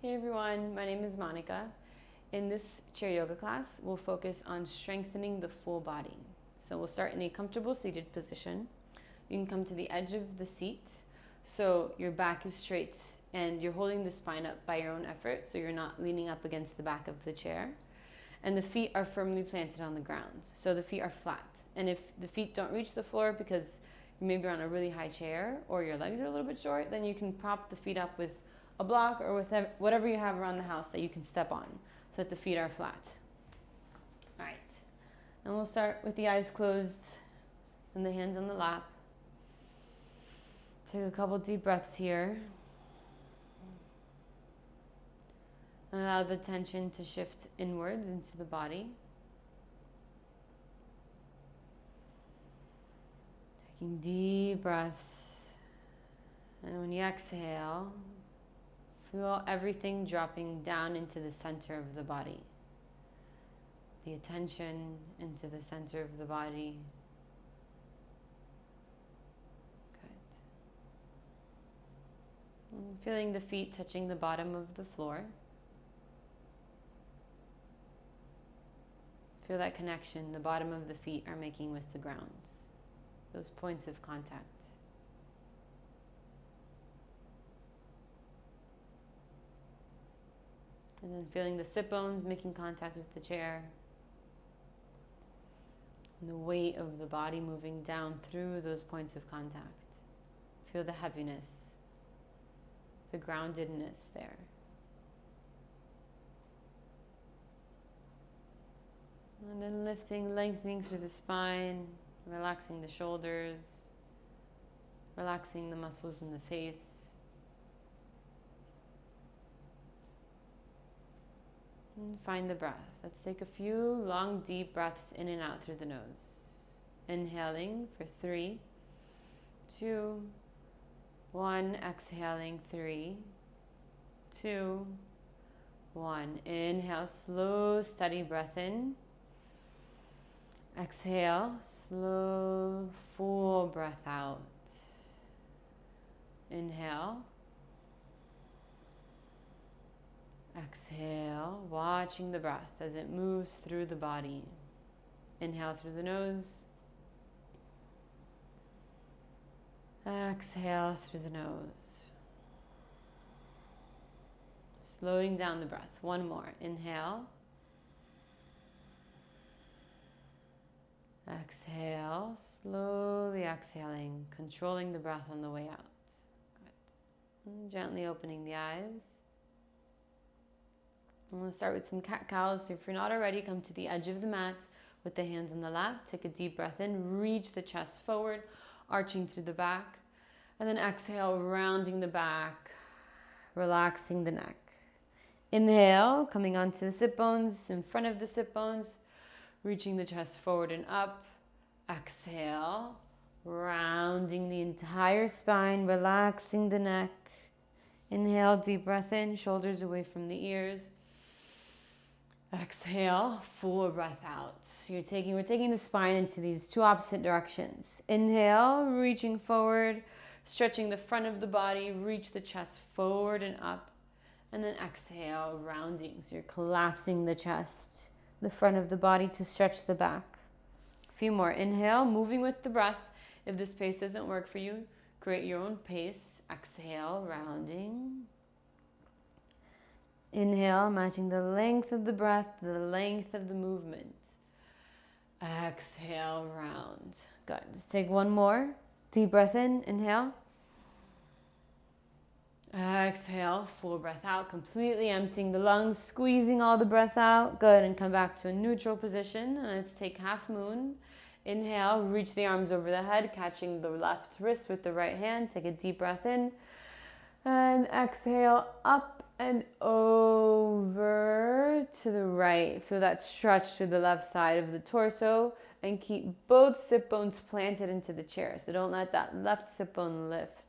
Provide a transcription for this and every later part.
Hey everyone, my name is Monica. In this chair yoga class, we'll focus on strengthening the full body. So we'll start in a comfortable seated position. You can come to the edge of the seat so your back is straight and you're holding the spine up by your own effort, so you're not leaning up against the back of the chair. And the feet are firmly planted on the ground, so the feet are flat. And if the feet don't reach the floor because you maybe are on a really high chair or your legs are a little bit short, then you can prop the feet up with a block or with whatever you have around the house that you can step on so that the feet are flat. All right, and we'll start with the eyes closed and the hands on the lap. Take a couple deep breaths here. And allow the tension to shift inwards into the body. Taking deep breaths. And when you exhale, feel everything dropping down into the center of the body. The attention into the center of the body. Good. And feeling the feet touching the bottom of the floor. Feel that connection the bottom of the feet are making with the ground. Those points of contact. And then feeling the sit bones making contact with the chair. And the weight of the body moving down through those points of contact. Feel the heaviness, the groundedness there. And then lifting, lengthening through the spine, relaxing the shoulders, relaxing the muscles in the face. And find the breath. Let's take a few long, deep breaths in and out through the nose. Inhaling for 3, 2, 1. Exhaling, 3, 2, 1. Inhale, slow, steady breath in. Exhale, slow, full breath out. Inhale. Exhale, watching the breath as it moves through the body. Inhale through the nose. Exhale through the nose. Slowing down the breath. One more. Inhale. Exhale, slowly exhaling, controlling the breath on the way out. Good. And gently opening the eyes. And we'll start with some cat-cows. So if you're not already, come to the edge of the mat with the hands on the lap. Take a deep breath in, reach the chest forward, arching through the back. And then exhale, rounding the back, relaxing the neck. Inhale, coming onto the sit bones, in front of the sit bones. Reaching the chest forward and up. Exhale, rounding the entire spine, relaxing the neck. Inhale, deep breath in, shoulders away from the ears. Exhale, full breath out. We're taking the spine into these two opposite directions. Inhale, reaching forward, stretching the front of the body, reach the chest forward and up. And then exhale, rounding. So you're collapsing the chest, the front of the body to stretch the back. A few more. Inhale, moving with the breath. If this pace doesn't work for you, create your own pace. Exhale, rounding. Inhale, matching the length of the breath, the length of the movement. Exhale, round. Good. Just take one more. Deep breath in. Inhale. Exhale, full breath out, completely emptying the lungs, squeezing all the breath out. Good, and come back to a neutral position. And let's take half moon. Inhale, reach the arms over the head, catching the left wrist with the right hand. Take a deep breath in. And exhale, up and over to the right. Feel that stretch to the left side of the torso. And keep both sit bones planted into the chair. So don't let that left sit bone lift.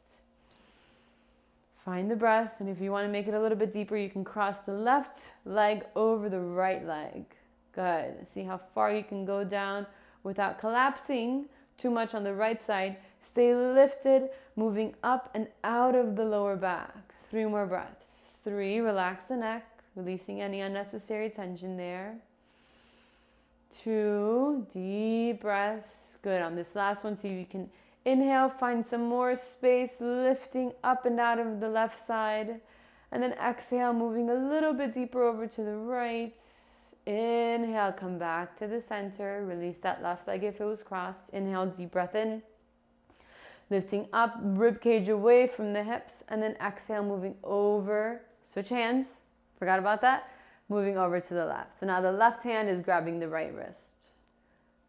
Find the breath, and if you want to make it a little bit deeper, you can cross the left leg over the right leg. Good. See how far you can go down without collapsing too much on the right side. Stay lifted, moving up and out of the lower back. 3 more breaths. 3, relax the neck, releasing any unnecessary tension there. 2, deep breaths. Good. On this last one, see if you can inhale, find some more space, lifting up and out of the left side. And then exhale, moving a little bit deeper over to the right. Inhale, come back to the center. Release that left leg if it was crossed. Inhale, deep breath in. Lifting up, rib cage away from the hips. And then exhale, moving over. Switch hands. Forgot about that. Moving over to the left. So now the left hand is grabbing the right wrist.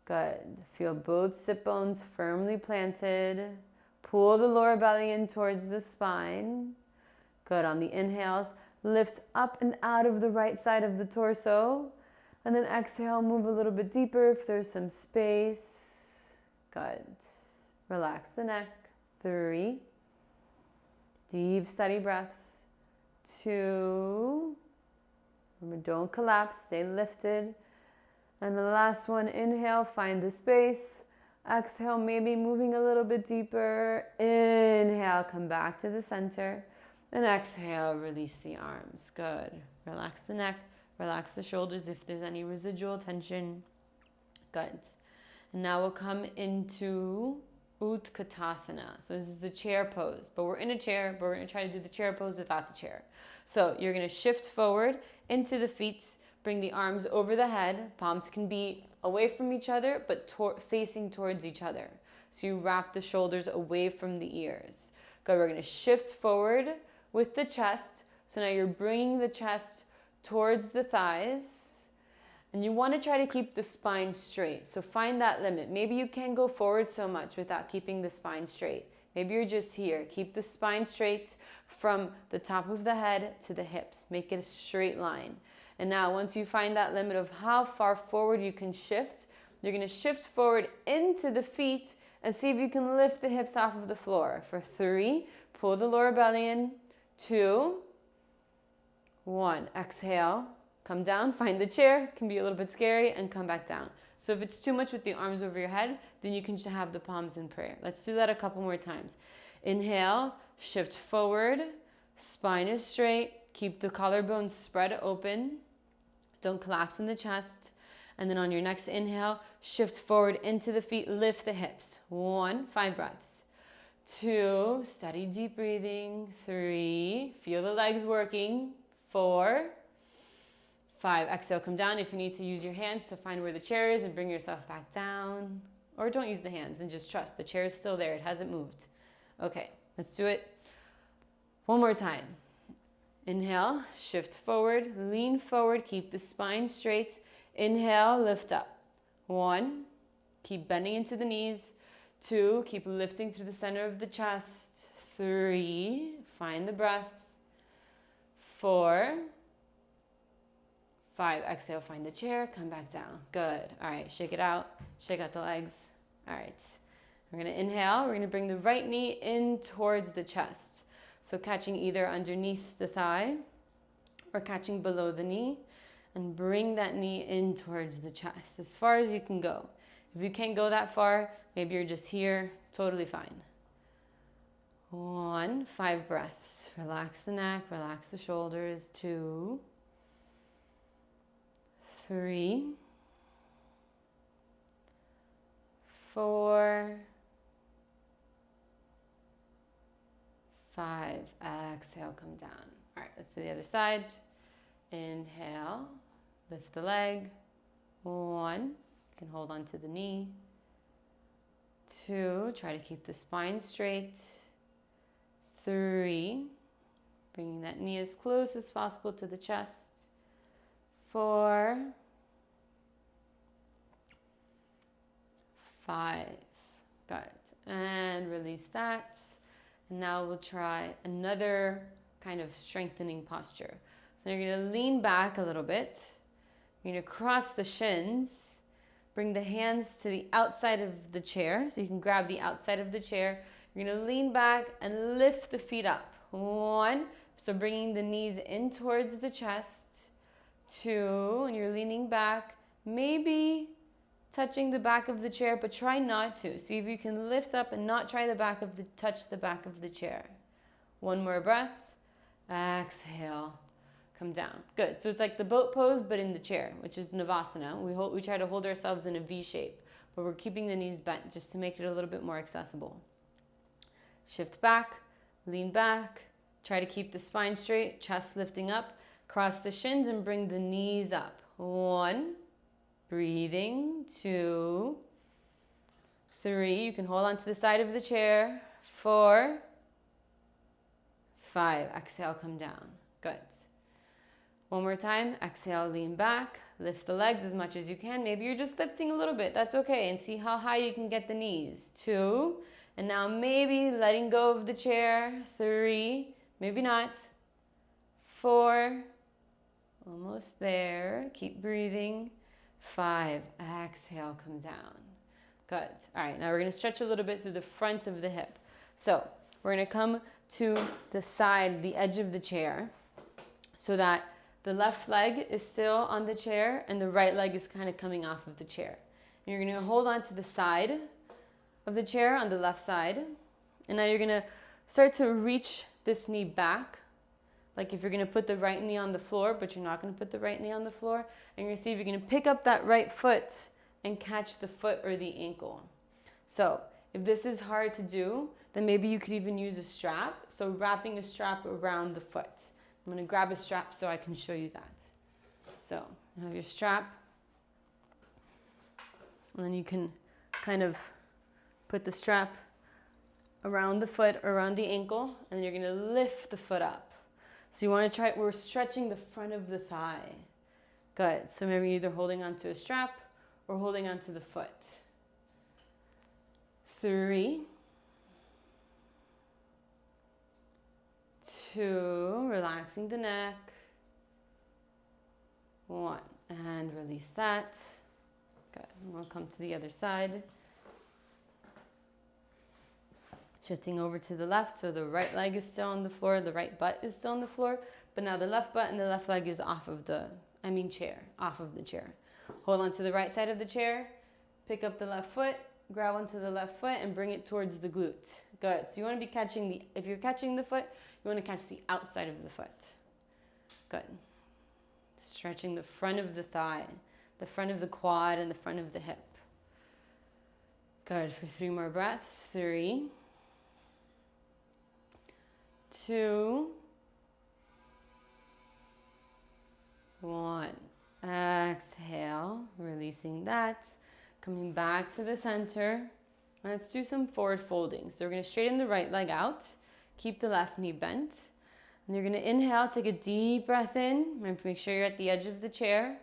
Good. Feel both sit bones firmly planted. Pull the lower belly in towards the spine. Good. On the inhales, lift up and out of the right side of the torso. And then exhale, move a little bit deeper if there's some space. Good. Relax the neck. 3. Deep, steady breaths. 2. Remember, don't collapse. Stay lifted. And the last one, inhale, find the space. Exhale, maybe moving a little bit deeper. Inhale, come back to the center. And exhale, release the arms. Good. Relax the neck. Relax the shoulders if there's any residual tension. Good. And now we'll come into Utkatasana. So this is the chair pose. But we're in a chair, but we're going to try to do the chair pose without the chair. So you're going to shift forward into the feet. Bring the arms over the head. Palms can be away from each other, but facing towards each other. So you wrap the shoulders away from the ears. Good. We're going to shift forward with the chest. So now you're bringing the chest towards the thighs. And you want to try to keep the spine straight. So find that limit. Maybe you can't go forward so much without keeping the spine straight. Maybe you're just here. Keep the spine straight from the top of the head to the hips. Make it a straight line. And now once you find that limit of how far forward you can shift, you're going to shift forward into the feet and see if you can lift the hips off of the floor. For 3, pull the lower belly in. 2, 1. Exhale. Come down. Find the chair. Can be a little bit scary. And come back down. So if it's too much with the arms over your head, then you can just have the palms in prayer. Let's do that a couple more times. Inhale. Shift forward. Spine is straight. Keep the collarbones spread open. Don't collapse in the chest. And then on your next inhale, shift forward into the feet. Lift the hips. 1. 5 breaths. 2. Steady deep breathing. 3. Feel the legs working. 4. 5. Exhale, come down. If you need to, use your hands to find where the chair is and bring yourself back down. Or don't use the hands and just trust. The chair is still there. It hasn't moved. Okay, let's do it one more time. Inhale, shift forward, lean forward, keep the spine straight. Inhale, lift up. 1, keep bending into the knees. 2, keep lifting through the center of the chest. 3, find the breath. 4, 5, exhale, find the chair, come back down. Good. All right, shake it out. Shake out the legs. All right. We're going to inhale. We're going to bring the right knee in towards the chest. So catching either underneath the thigh or catching below the knee, and bring that knee in towards the chest as far as you can go. If you can't go that far, maybe you're just here, totally fine. 1, 5 breaths. Relax the neck, relax the shoulders. 2, 3, 4, 5. Exhale, come down. All right, let's do the other side. Inhale, lift the leg. 1, you can hold on to the knee. 2, try to keep the spine straight. 3, bringing that knee as close as possible to the chest. 4, 5. Good. And release that. And now we'll try another kind of strengthening posture. So you're going to lean back a little bit. You're going to cross the shins. Bring the hands to the outside of the chair. So you can grab the outside of the chair. You're going to lean back and lift the feet up. 1. So bringing the knees in towards the chest. 2. And you're leaning back. Maybe touching the back of the chair, but try not to. See if you can lift up and not try touch the back of the chair. 1 more breath. Exhale, come down. Good. So it's like the boat pose, but in the chair, which is Navasana. We try to hold ourselves in a V shape, but we're keeping the knees bent just to make it a little bit more accessible. Shift back, lean back. Try to keep the spine straight, chest lifting up. Cross the shins and bring the knees up. 1, breathing. 2, 3. You can hold on to the side of the chair. 4, 5. Exhale, come down. Good. One more time. Exhale, lean back. Lift the legs as much as you can. Maybe you're just lifting a little bit. That's okay. And see how high you can get the knees. 2. And now maybe letting go of the chair. 3. Maybe not. 4. Almost there. Keep breathing. 5. Exhale, come down. Good. All right. Now we're going to stretch a little bit through the front of the hip. So we're going to come to the side, the edge of the chair, so that the left leg is still on the chair and the right leg is kind of coming off of the chair. And you're going to hold on to the side of the chair on the left side. And now you're going to start to reach this knee back. Like if you're going to put the right knee on the floor, but you're not going to put the right knee on the floor. And you're going to see if you're going to pick up that right foot and catch the foot or the ankle. So if this is hard to do, then maybe you could even use a strap. So wrapping a strap around the foot. I'm going to grab a strap so I can show you that. So you have your strap. And then you can kind of put the strap around the foot or around the ankle. And then you're going to lift the foot up. So you want to try, we're stretching the front of the thigh. Good. So maybe either holding onto a strap or holding onto the foot. 3. 2, relaxing the neck. 1, and release that. Good. And we'll come to the other side. Shifting over to the left, so the right leg is still on the floor, the right butt is still on the floor, but now the left butt and the left leg is off of the chair. Hold on to the right side of the chair, pick up the left foot, grab onto the left foot and bring it towards the glute. Good. So you want to be catching if you're catching the foot, you want to catch the outside of the foot. Good. Stretching the front of the thigh, the front of the quad and the front of the hip. Good. For 3 more breaths. 3, 2, 1. Exhale, releasing that. Coming back to the center. Let's do some forward folding. So we're going to straighten the right leg out. Keep the left knee bent. And you're going to inhale, take a deep breath in. Make sure you're at the edge of the chair.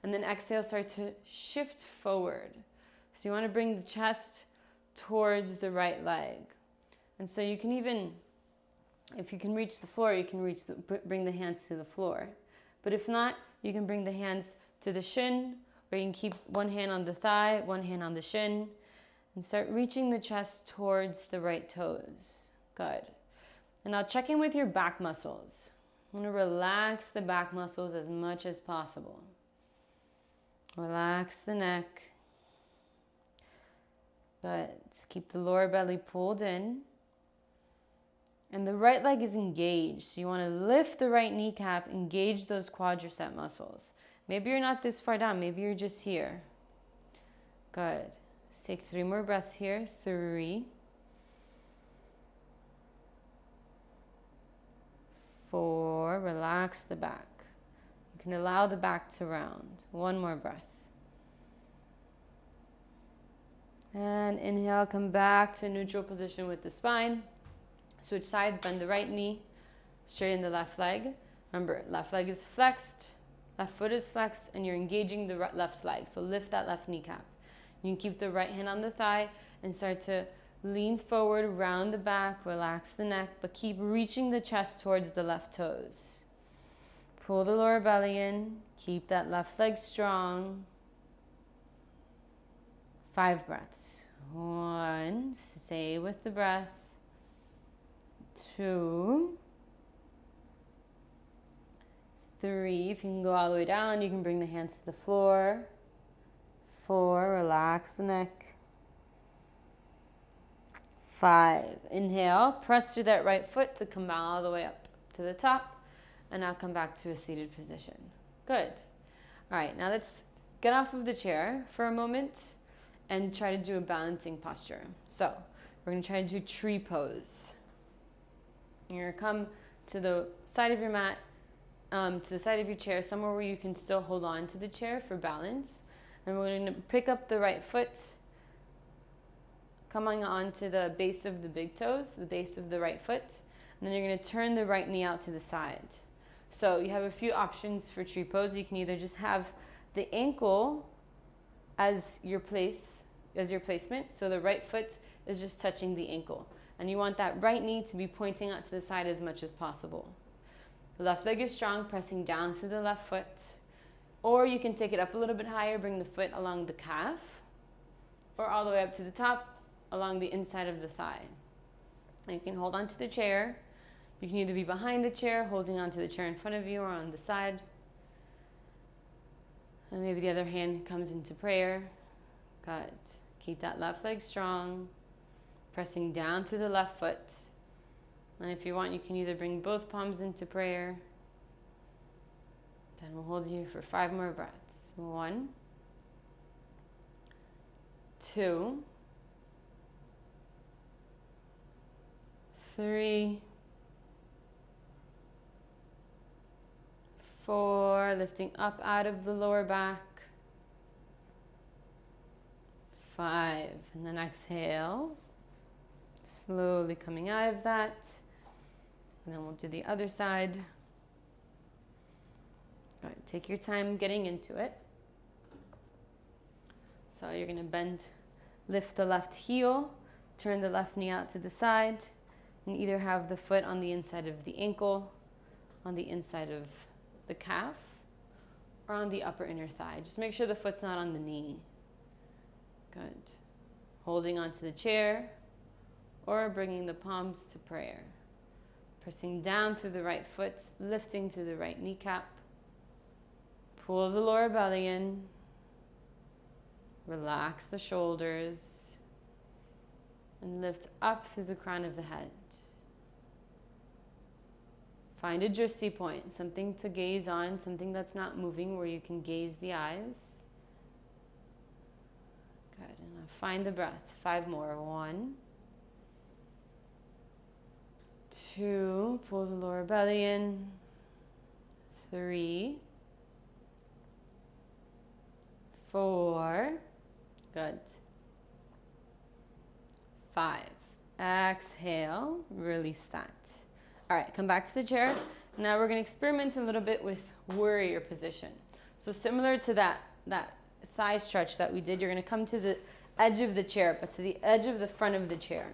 And then exhale, start to shift forward. So you want to bring the chest towards the right leg. And so you can even, if you can reach the floor, you can bring the hands to the floor. But if not, you can bring the hands to the shin, or you can keep one hand on the thigh, one hand on the shin, and start reaching the chest towards the right toes. Good. And now check in with your back muscles. I'm going to relax the back muscles as much as possible. Relax the neck. Good. Keep the lower belly pulled in. And the right leg is engaged. So you want to lift the right kneecap, engage those quadricep muscles. Maybe you're not this far down. Maybe you're just here. Good. Let's take 3 more breaths here. 3, 4. Relax the back. You can allow the back to round. 1 more breath. And inhale, come back to neutral position with the spine. Switch sides, bend the right knee, straighten the left leg. Remember, left leg is flexed, left foot is flexed, and you're engaging the left leg. So lift that left kneecap. You can keep the right hand on the thigh and start to lean forward, round the back, relax the neck, but keep reaching the chest towards the left toes. Pull the lower belly in, keep that left leg strong. 5 breaths. 1, stay with the breath. 2, 3, if you can go all the way down, you can bring the hands to the floor. 4, relax the neck. 5, inhale, press through that right foot to come all the way up to the top, and now come back to a seated position. Good. All right, now let's get off of the chair for a moment and try to do a balancing posture. So we're going to try to do tree pose. You're going to come to the side of your mat, to the side of your chair, somewhere where you can still hold on to the chair for balance. And we're going to pick up the right foot, coming onto the base of the big toes, the base of the right foot. And then you're going to turn the right knee out to the side. So you have a few options for tree pose. You can either just have the ankle as your placement. So the right foot is just touching the ankle. And you want that right knee to be pointing out to the side as much as possible. The left leg is strong, pressing down through the left foot. Or you can take it up a little bit higher, bring the foot along the calf, or all the way up to the top along the inside of the thigh. And you can hold on to the chair. You can either be behind the chair, holding onto the chair in front of you, or on the side. And maybe the other hand comes into prayer. Good. Keep that left leg strong, pressing down through the left foot. And if you want, you can either bring both palms into prayer. Then we'll hold you for 5 more breaths. 1, 2, 3, 4, lifting up out of the lower back. 5, and then exhale, slowly coming out of that. And then we'll do the other side. All right, take your time getting into it. So you're going to bend, lift the left heel, turn the left knee out to the side, and either have the foot on the inside of the ankle, on the inside of the calf, or on the upper inner thigh. Just make sure the foot's not on the knee. Good. Holding onto the chair, or bringing the palms to prayer. Pressing down through the right foot, lifting through the right kneecap. Pull the lower belly in. Relax the shoulders. And lift up through the crown of the head. Find a drishti point, something to gaze on, something that's not moving, where you can gaze the eyes. Good, and now find the breath. 5 more. 1, 2, pull the lower belly in. 3, 4, good. 5, exhale, release that. All right, come back to the chair. Now we're going to experiment a little bit with warrior position. So similar to that thigh stretch that we did, you're going to come to the edge of the chair, but to the edge of the front of the chair,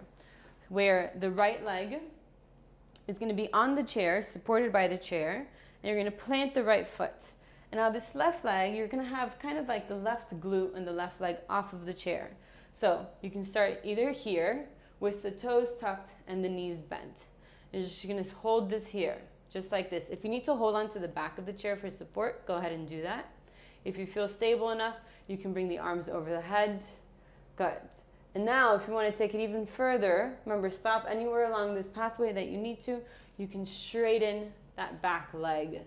where the right leg is going to be on the chair, supported by the chair, and you're going to plant the right foot. And now this left leg, you're going to have kind of like the left glute and the left leg off of the chair. So you can start either here with the toes tucked and the knees bent. You're just going to hold this here, just like this. If you need to hold on to the back of the chair for support, go ahead and do that. If you feel stable enough, you can bring the arms over the head. Good. And now, if you want to take it even further, remember, stop anywhere along this pathway that you need to. You can straighten that back leg.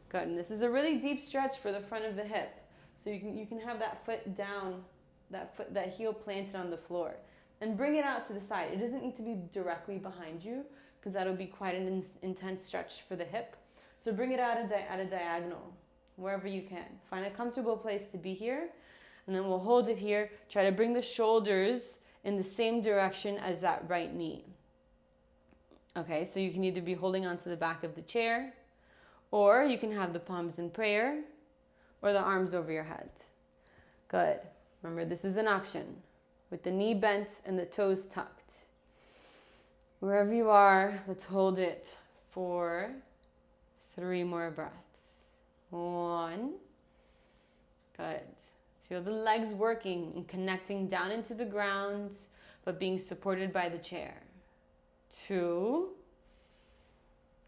Good. And this is a really deep stretch for the front of the hip. So you can have that foot down, that heel planted on the floor. And bring it out to the side. It doesn't need to be directly behind you, because that'll be quite an intense stretch for the hip. So bring it out at a diagonal, wherever you can. Find a comfortable place to be here. And then we'll hold it here. Try to bring the shoulders in the same direction as that right knee. Okay, so you can either be holding onto the back of the chair, or you can have the palms in prayer, or the arms over your head. Good. Remember, this is an option, with the knee bent and the toes tucked. Wherever you are, let's hold it for 3 more breaths. 1. Good. Feel the legs working and connecting down into the ground, but being supported by the chair. 2.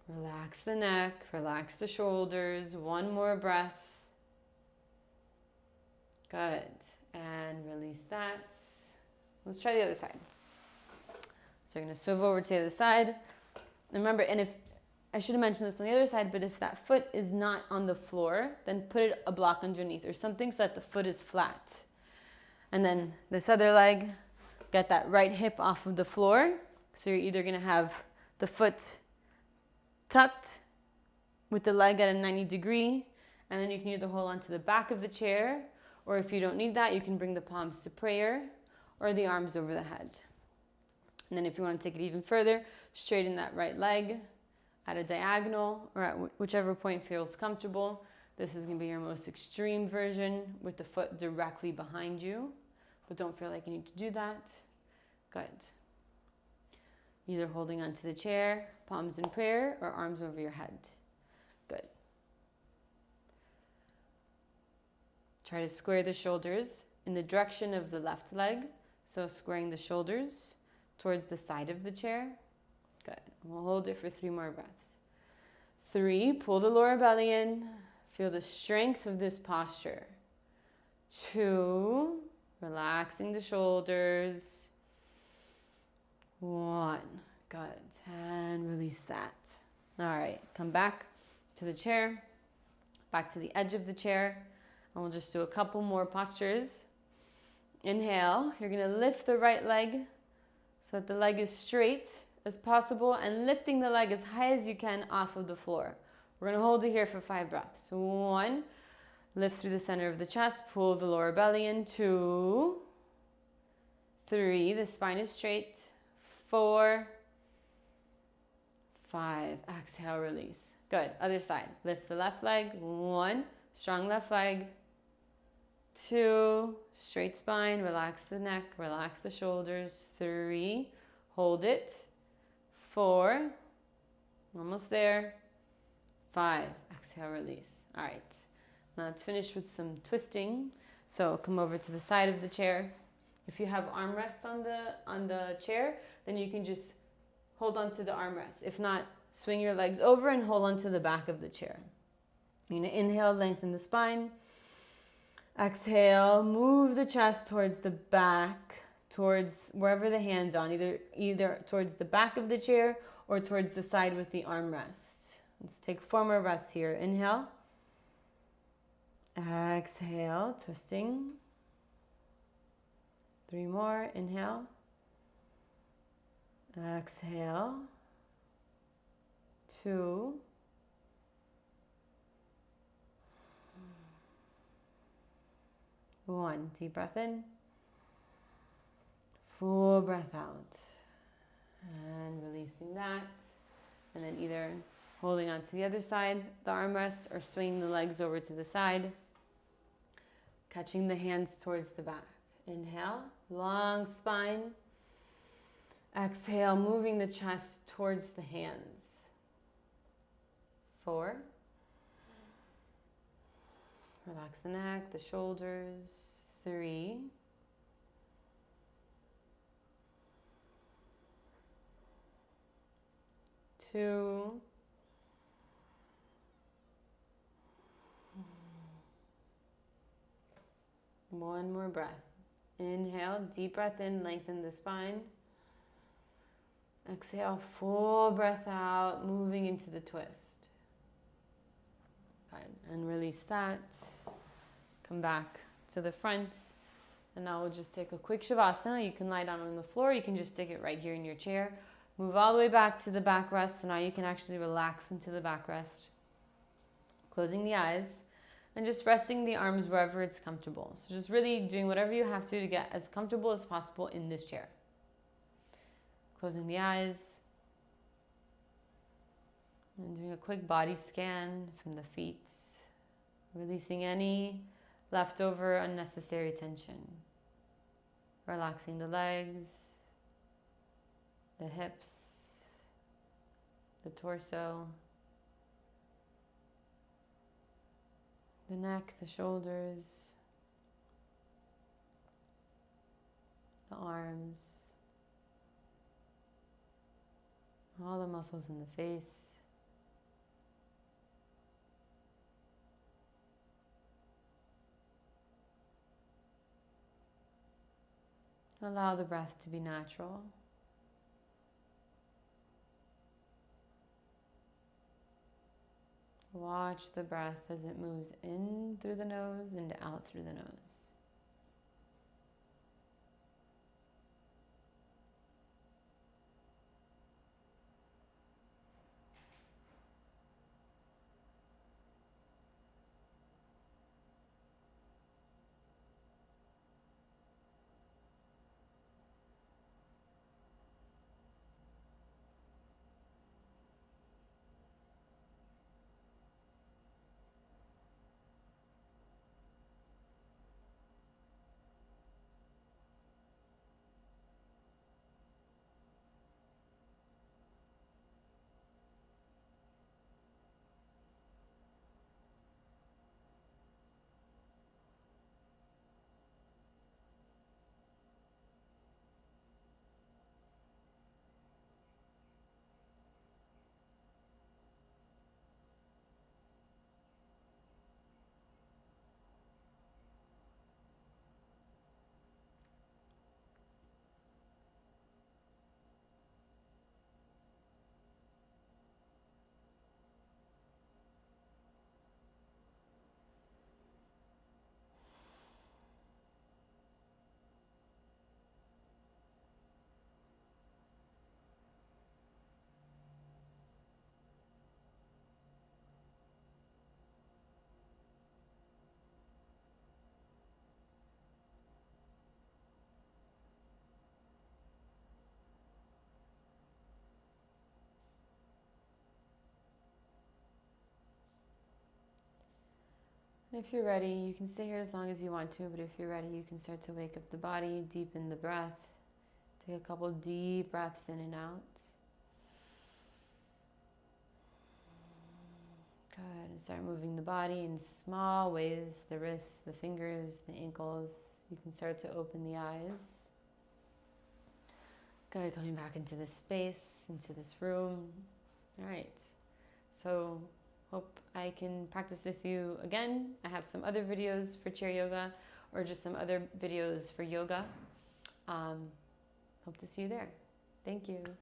Relax the neck, relax the shoulders. 1 more breath. Good. And release that. Let's try the other side. So you're going to swivel over to the other side. And remember, and I should have mentioned this on the other side, but if that foot is not on the floor, then put a block underneath or something so that the foot is flat. And then this other leg, get that right hip off of the floor. So you're either going to have the foot tucked with the leg at a 90 degree, and then you can either hold onto the back of the chair, or if you don't need that, you can bring the palms to prayer or the arms over the head. And then if you want to take it even further, straighten that right leg at a diagonal or at whichever point feels comfortable. This is going to be your most extreme version with the foot directly behind you, but don't feel like you need to do that. Good. Either holding onto the chair, palms in prayer, or arms over your head. Good. Try to square the shoulders in the direction of the left leg. So squaring the shoulders towards the side of the chair. Good. We'll hold it for 3 more breaths. 3, pull the lower belly in. Feel the strength of this posture. 2, relaxing the shoulders. 1, good. And release that. All right, come back to the chair, back to the edge of the chair. And we'll just do a couple more postures. Inhale, you're going to lift the right leg so that the leg is straight as possible and lifting the leg as high as you can off of the floor. We're going to hold it here for 5 breaths. 1, lift through the center of the chest, pull the lower belly in. 2, 3, the spine is straight. 4, 5, exhale, release. Good, other side. Lift the left leg. 1, strong left leg. 2, straight spine, relax the neck, relax the shoulders. 3, hold it. 4, almost there. 5, exhale, release. All right, now let's finish with some twisting. So come over to the side of the chair. If you have armrests on the chair, then you can just hold on to the armrest. If not, swing your legs over and hold on to the back of the chair. You're going to inhale, lengthen the spine. Exhale, move the chest towards the back, towards wherever the hand's on, either towards the back of the chair or towards the side with the armrest. Let's take 4 more breaths here. Inhale. Exhale, twisting. 3 more. Inhale. Exhale. 2. 1. Deep breath in. Full breath out. And releasing that. And then either holding on to the other side, the armrest, or swinging the legs over to the side. Catching the hands towards the back. Inhale, long spine. Exhale, moving the chest towards the hands. 4. Relax the neck, the shoulders. 3. 2. 1 more breath. Inhale, deep breath in, lengthen the spine. Exhale, full breath out, moving into the twist. Good. And release that. Come back to the front. And now we'll just take a quick Shavasana. You can lie down on the floor. You can just take it right here in your chair. Move all the way back to the back rest. So now you can actually relax into the back rest. Closing the eyes. And just resting the arms wherever it's comfortable. So just really doing whatever you have to get as comfortable as possible in this chair. Closing the eyes. And doing a quick body scan from the feet. Releasing any leftover unnecessary tension. Relaxing the legs, the hips, the torso, the neck, the shoulders, the arms, all the muscles in the face. Allow the breath to be natural. Watch the breath as it moves in through the nose and out through the nose. If you're ready, you can stay here as long as you want to, but if you're ready, you can start to wake up the body, deepen the breath. Take a couple deep breaths in and out. Good, and start moving the body in small ways, the wrists, the fingers, the ankles. You can start to open the eyes. Good, going back into this space, into this room. All right, so hope I can practice with you again. I have some other videos for chair yoga or just some other videos for yoga. Hope to see you there. Thank you.